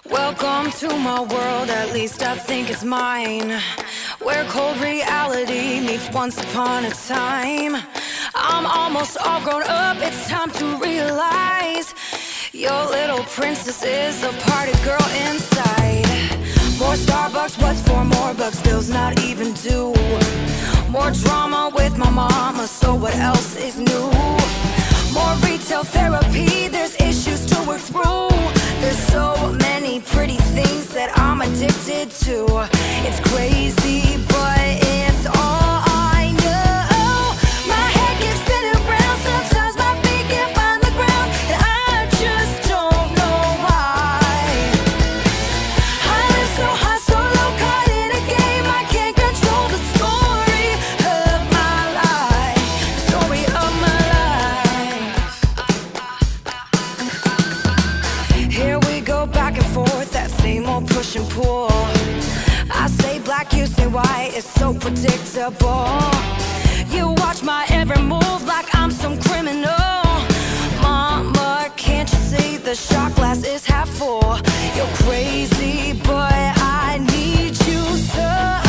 Welcome to my world, at least I think it's mine, where cold reality meets once upon a time. I'm almost all grown up, it's time to realize your little princess is a party girl inside. More Starbucks, what's for more bucks, bills not even due. More drama with my mama, so what else is new? More retail therapy, there's issues to work through. There's so many pretty things that I'm addicted to. It's crazy, but it's all I know. My head gets spinning round, sometimes my feet can't find the ground, and I just don't know why. I live so high, so low, caught in a game. I can't control the story of my life, the story of my life. Here we go back and forth, that same old push and pull. I say black, you say white, it's so predictable. You watch my every move like I'm some criminal. Mama, can't you see the shot glass is half full? You're crazy, but I need you so.